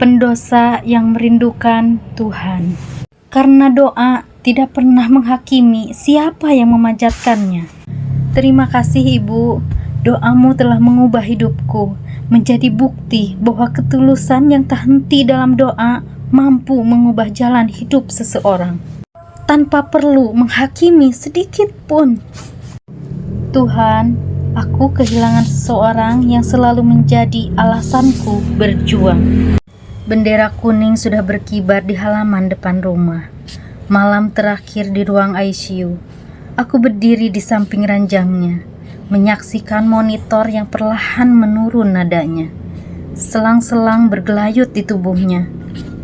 pendosa yang merindukan Tuhan. Karena doa tidak pernah menghakimi siapa yang memanjatkannya. Terima kasih Ibu, doamu telah mengubah hidupku, menjadi bukti bahwa ketulusan yang tak henti dalam doa mampu mengubah jalan hidup seseorang, tanpa perlu menghakimi sedikit pun. Tuhan, aku kehilangan seseorang yang selalu menjadi alasanku berjuang. Bendera kuning sudah berkibar di halaman depan rumah. Malam terakhir di ruang ICU. Aku berdiri di samping ranjangnya, menyaksikan monitor yang perlahan menurun nadanya. Selang-selang bergelayut di tubuhnya.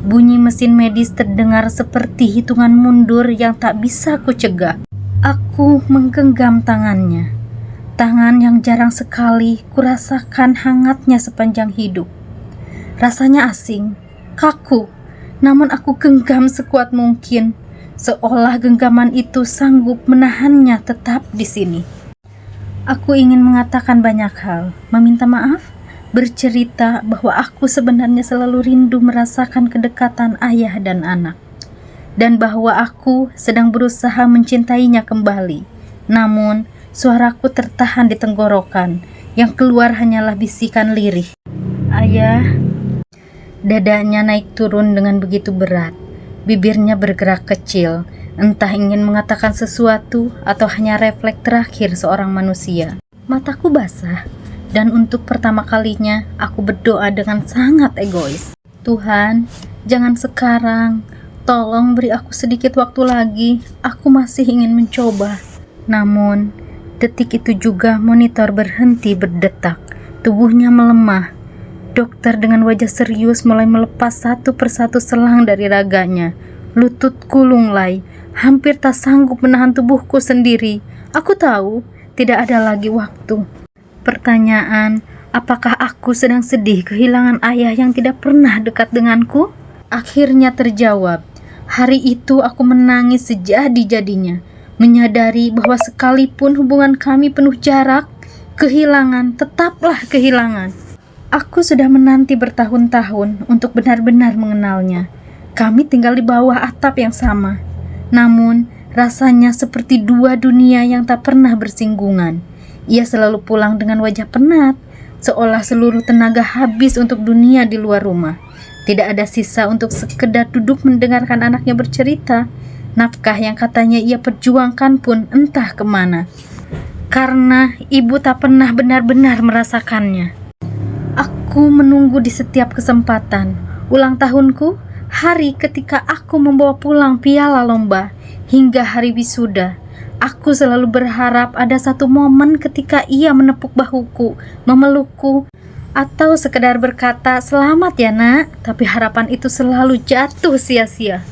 Bunyi mesin medis terdengar seperti hitungan mundur yang tak bisa kucegah. Aku menggenggam tangannya. Tangan yang jarang sekali kurasakan hangatnya sepanjang hidup. Rasanya asing, kaku, namun aku genggam sekuat mungkin, seolah genggaman itu sanggup menahannya tetap di sini. Aku ingin mengatakan banyak hal, meminta maaf, bercerita bahwa aku sebenarnya selalu rindu merasakan kedekatan ayah dan anak, dan bahwa aku sedang berusaha mencintainya kembali. Namun, suaraku tertahan di tenggorokan, yang keluar hanyalah bisikan lirih. Ayah. Dadanya naik turun dengan begitu berat. Bibirnya bergerak kecil, entah ingin mengatakan sesuatu atau hanya refleks terakhir seorang manusia. Mataku basah, dan untuk pertama kalinya aku berdoa dengan sangat egois. Tuhan, jangan sekarang. Tolong beri aku sedikit waktu lagi. Aku masih ingin mencoba. Namun, detik itu juga monitor berhenti berdetak. Tubuhnya melemah. Dokter dengan wajah serius mulai melepas satu persatu selang dari raganya. Lututku lunglai, hampir tak sanggup menahan tubuhku sendiri. Aku tahu, tidak ada lagi waktu. Pertanyaan, apakah aku sedang sedih kehilangan ayah yang tidak pernah dekat denganku? Akhirnya terjawab. Hari itu aku menangis sejadi-jadinya, menyadari bahwa sekalipun hubungan kami penuh jarak, kehilangan tetaplah kehilangan. Aku sudah menanti bertahun-tahun untuk benar-benar mengenalnya. Kami tinggal di bawah atap yang sama. Namun, rasanya seperti dua dunia yang tak pernah bersinggungan. Ia selalu pulang dengan wajah penat, seolah seluruh tenaga habis untuk dunia di luar rumah. Tidak ada sisa untuk sekedar duduk mendengarkan anaknya bercerita. Nafkah yang katanya ia perjuangkan pun entah kemana. Karena ibu tak pernah benar-benar merasakannya. Aku menunggu di setiap kesempatan. Ulang tahunku, hari ketika aku membawa pulang piala lomba, hingga hari wisuda. Aku selalu berharap ada satu momen ketika ia menepuk bahuku, memelukku, atau sekedar berkata, "Selamat ya nak," tapi harapan itu selalu jatuh sia-sia.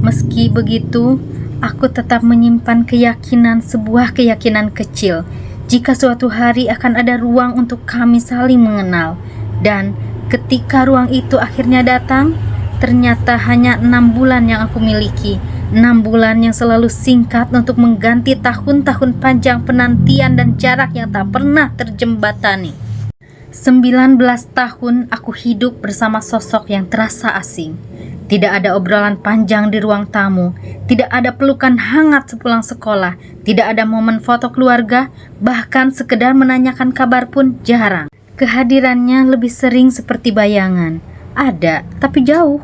Meski begitu, aku tetap menyimpan keyakinan, sebuah keyakinan kecil, jika suatu hari akan ada ruang untuk kami saling mengenal. Dan ketika ruang itu akhirnya datang, ternyata hanya 6 bulan yang aku miliki. 6 bulan yang selalu singkat untuk mengganti tahun-tahun panjang penantian dan jarak yang tak pernah terjembatani. 19 tahun aku hidup bersama sosok yang terasa asing. Tidak ada obrolan panjang di ruang tamu, tidak ada pelukan hangat sepulang sekolah, tidak ada momen foto keluarga, bahkan sekedar menanyakan kabar pun jarang. Kehadirannya lebih sering seperti bayangan, ada tapi jauh.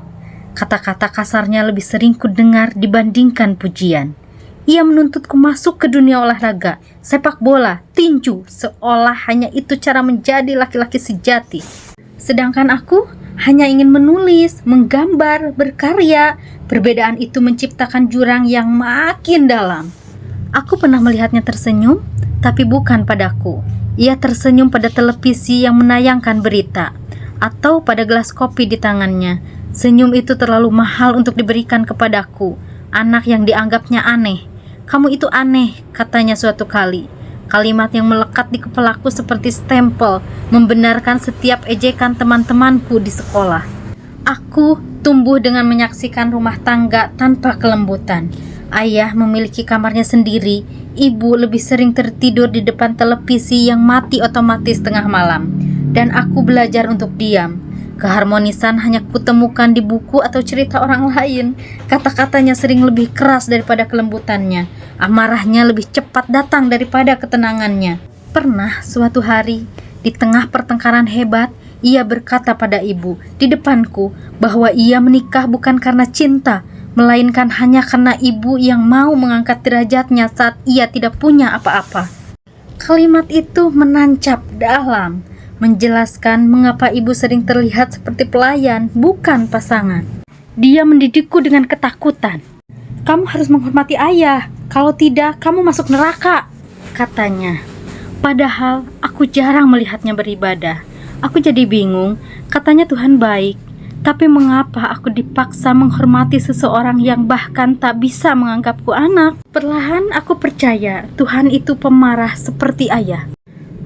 Kata-kata kasarnya lebih sering kudengar dibandingkan pujian. Ia menuntutku masuk ke dunia olahraga, sepak bola, tinju, seolah hanya itu cara menjadi laki-laki sejati. Sedangkan aku hanya ingin menulis, menggambar, berkarya. Perbedaan itu menciptakan jurang yang makin dalam. Aku pernah melihatnya tersenyum, tapi bukan padaku. Ia tersenyum pada televisi yang menayangkan berita, atau pada gelas kopi di tangannya. Senyum itu terlalu mahal untuk diberikan kepadaku, anak yang dianggapnya aneh. "Kamu itu aneh," katanya suatu kali. Kalimat yang melekat di kepalaku seperti stempel, membenarkan setiap ejekan teman-temanku di sekolah. Aku tumbuh dengan menyaksikan rumah tangga tanpa kelembutan. Ayah memiliki kamarnya sendiri, ibu lebih sering tertidur di depan televisi yang mati otomatis tengah malam. Dan aku belajar untuk diam. Keharmonisan hanya kutemukan di buku atau cerita orang lain. Kata-katanya sering lebih keras daripada kelembutannya. Amarahnya lebih cepat datang daripada ketenangannya. Pernah suatu hari, di tengah pertengkaran hebat, ia berkata pada ibu di depanku bahwa ia menikah bukan karena cinta, melainkan hanya karena ibu yang mau mengangkat derajatnya saat ia tidak punya apa-apa. Kalimat itu menancap dalam, menjelaskan mengapa ibu sering terlihat seperti pelayan, bukan pasangan. Dia mendidikku dengan ketakutan. "Kamu harus menghormati ayah, kalau tidak kamu masuk neraka," katanya. Padahal aku jarang melihatnya beribadah. Aku jadi bingung, katanya Tuhan baik. Tapi mengapa aku dipaksa menghormati seseorang yang bahkan tak bisa menganggapku anak? Perlahan aku percaya Tuhan itu pemarah seperti ayah.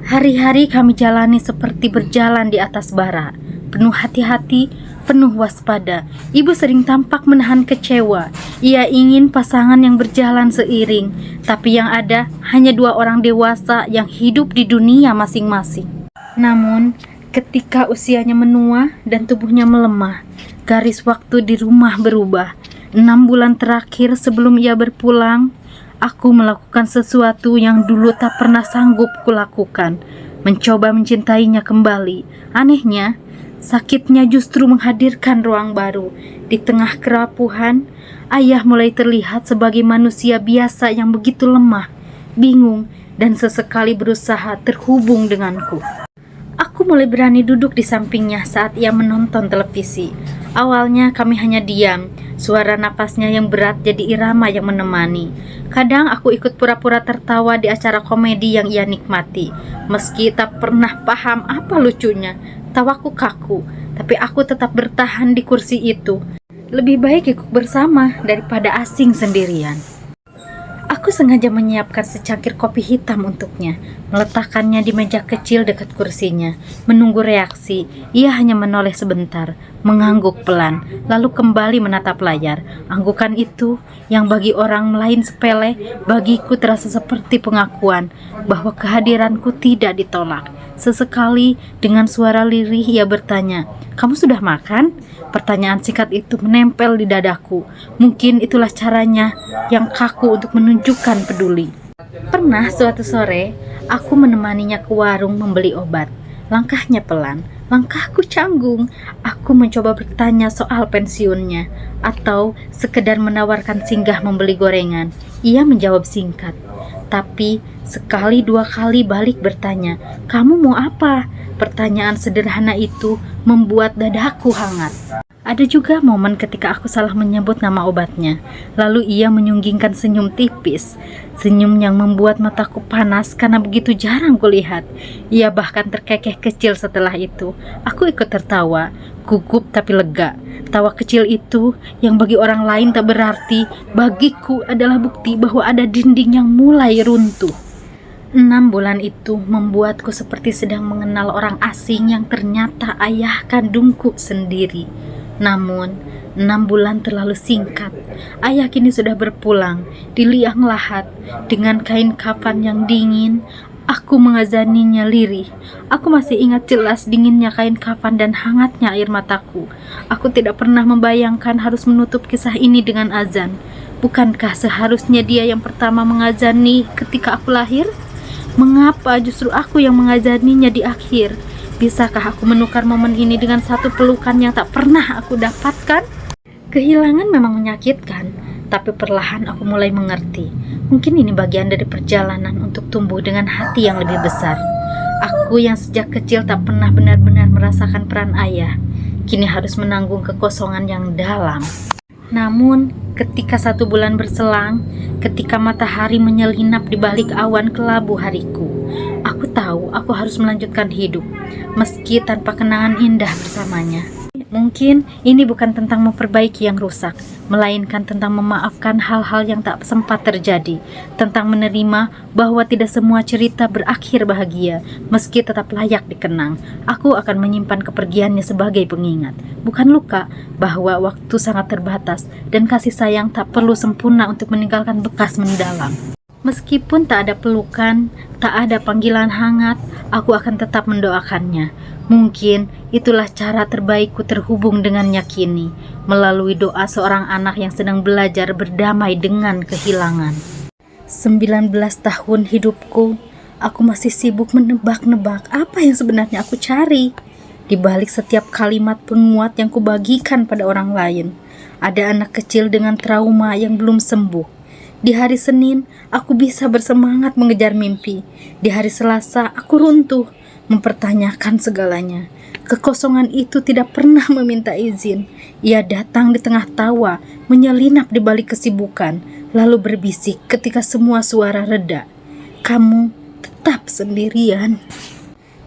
Hari-hari kami jalani seperti berjalan di atas bara, penuh hati-hati, penuh waspada. Ibu sering tampak menahan kecewa. Ia ingin pasangan yang berjalan seiring, tapi yang ada hanya dua orang dewasa yang hidup di dunia masing-masing. Namun, ketika usianya menua dan tubuhnya melemah, garis waktu di rumah berubah. 6 bulan terakhir sebelum ia berpulang, aku melakukan sesuatu yang dulu tak pernah sanggup kulakukan, mencoba mencintainya kembali. Anehnya, sakitnya justru menghadirkan ruang baru. Di tengah kerapuhan, ayah mulai terlihat sebagai manusia biasa yang begitu lemah, bingung, dan sesekali berusaha terhubung denganku. Aku mulai berani duduk di sampingnya saat ia menonton televisi. Awalnya kami hanya diam, suara napasnya yang berat jadi irama yang menemani. Kadang aku ikut pura-pura tertawa di acara komedi yang ia nikmati, meski tak pernah paham apa lucunya. Tawaku kaku, tapi aku tetap bertahan di kursi itu. Lebih baik ikut bersama daripada asing sendirian. Aku sengaja menyiapkan secangkir kopi hitam untuknya, meletakkannya di meja kecil dekat kursinya. Menunggu reaksi, ia hanya menoleh sebentar, mengangguk pelan, lalu kembali menatap layar. Anggukan itu, yang bagi orang lain sepele, bagiku terasa seperti pengakuan bahwa kehadiranku tidak ditolak. Sesekali, dengan suara lirih ia bertanya, "Kamu sudah makan?" Pertanyaan singkat itu menempel di dadaku. Mungkin itulah caranya yang kaku untuk menunjukkan peduli. Pernah suatu sore, aku menemaninya ke warung membeli obat. Langkahnya pelan, langkahku canggung. Aku mencoba bertanya soal pensiunnya, atau sekedar menawarkan singgah membeli gorengan. Ia menjawab singkat, tapi sekali dua kali balik bertanya, "Kamu mau apa?" Pertanyaan sederhana itu membuat dadaku hangat. Ada juga momen ketika aku salah menyebut nama obatnya. Lalu ia menyunggingkan senyum tipis. Senyum yang membuat mataku panas karena begitu jarang kulihat. Ia bahkan terkekeh kecil setelah itu. Aku ikut tertawa, gugup tapi lega. Tawa kecil itu yang bagi orang lain tak berarti, bagiku adalah bukti bahwa ada dinding yang mulai runtuh. 6 bulan itu membuatku seperti sedang mengenal orang asing yang ternyata ayah kandungku sendiri. Namun, 6 bulan terlalu singkat. Ayah kini sudah berpulang di liang lahat dengan kain kafan yang dingin. Aku mengazaninya lirih. Aku masih ingat jelas dinginnya kain kafan dan hangatnya air mataku. Aku tidak pernah membayangkan harus menutup kisah ini dengan azan. Bukankah seharusnya dia yang pertama mengazani ketika aku lahir? Mengapa justru aku yang mengazaninya di akhir? Bisakah aku menukar momen ini dengan satu pelukan yang tak pernah aku dapatkan? Kehilangan memang menyakitkan, tapi perlahan aku mulai mengerti. Mungkin ini bagian dari perjalanan untuk tumbuh dengan hati yang lebih besar. Aku yang sejak kecil tak pernah benar-benar merasakan peran ayah, kini harus menanggung kekosongan yang dalam. Namun, ketika 1 bulan berselang, ketika matahari menyelinap di balik awan kelabu hariku, aku tahu aku harus melanjutkan hidup, meski tanpa kenangan indah bersamanya. Mungkin ini bukan tentang memperbaiki yang rusak, melainkan tentang memaafkan hal-hal yang tak sempat terjadi, tentang menerima bahwa tidak semua cerita berakhir bahagia, meski tetap layak dikenang. Aku akan menyimpan kepergiannya sebagai pengingat, bukan luka, bahwa waktu sangat terbatas dan kasih sayang tak perlu sempurna untuk meninggalkan bekas mendalam. Meskipun tak ada pelukan, tak ada panggilan hangat, aku akan tetap mendoakannya. Mungkin itulah cara terbaikku terhubung dengannya kini, melalui doa seorang anak yang sedang belajar berdamai dengan kehilangan. 19 tahun hidupku, aku masih sibuk menebak-nebak apa yang sebenarnya aku cari. Di balik setiap kalimat penguat yang kubagikan pada orang lain, ada anak kecil dengan trauma yang belum sembuh. Di hari Senin, aku bisa bersemangat mengejar mimpi. Di hari Selasa, aku runtuh, mempertanyakan segalanya. Kekosongan itu tidak pernah meminta izin. Ia datang di tengah tawa, menyelinap di balik kesibukan, lalu berbisik ketika semua suara reda. Kamu tetap sendirian.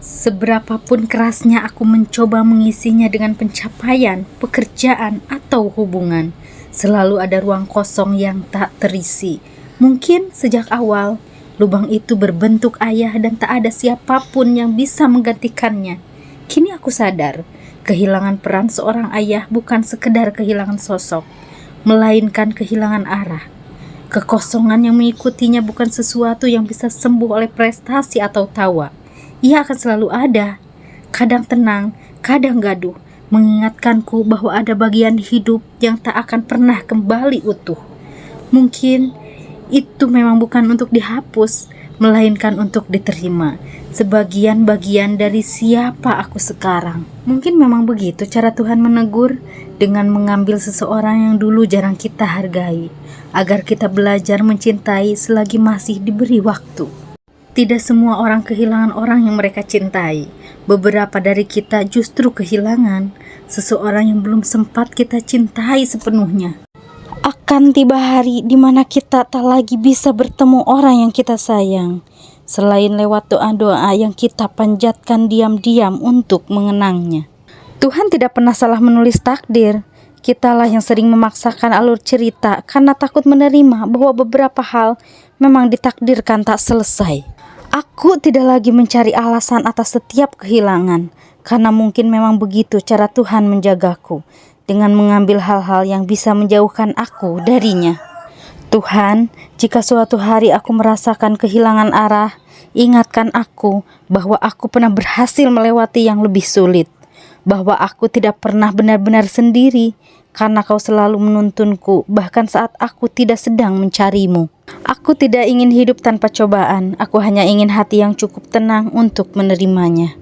Seberapapun kerasnya aku mencoba mengisinya dengan pencapaian, pekerjaan, atau hubungan, selalu ada ruang kosong yang tak terisi. Mungkin sejak awal, lubang itu berbentuk ayah dan tak ada siapapun yang bisa menggantikannya. Kini aku sadar, kehilangan peran seorang ayah bukan sekedar kehilangan sosok, melainkan kehilangan arah. Kekosongan yang mengikutinya bukan sesuatu yang bisa sembuh oleh prestasi atau tawa. Ia akan selalu ada, kadang tenang, kadang gaduh, mengingatkanku bahwa ada bagian hidup yang tak akan pernah kembali utuh. Mungkin itu memang bukan untuk dihapus, melainkan untuk diterima, sebagian bagian dari siapa aku sekarang. Mungkin memang begitu cara Tuhan menegur, dengan mengambil seseorang yang dulu jarang kita hargai, agar kita belajar mencintai selagi masih diberi waktu. Tidak semua orang kehilangan orang yang mereka cintai. Beberapa dari kita justru kehilangan seseorang yang belum sempat kita cintai sepenuhnya. Akan tiba hari di mana kita tak lagi bisa bertemu orang yang kita sayang, selain lewat doa-doa yang kita panjatkan diam-diam untuk mengenangnya. Tuhan tidak pernah salah menulis takdir. Kitalah yang sering memaksakan alur cerita karena takut menerima bahwa beberapa hal memang ditakdirkan tak selesai. Aku tidak lagi mencari alasan atas setiap kehilangan, karena mungkin memang begitu cara Tuhan menjagaku, dengan mengambil hal-hal yang bisa menjauhkan aku darinya. Tuhan, jika suatu hari aku merasakan kehilangan arah, ingatkan aku bahwa aku pernah berhasil melewati yang lebih sulit, bahwa aku tidak pernah benar-benar sendiri, karena Kau selalu menuntunku bahkan saat aku tidak sedang mencarimu. Aku tidak ingin hidup tanpa cobaan, aku hanya ingin hati yang cukup tenang untuk menerimanya.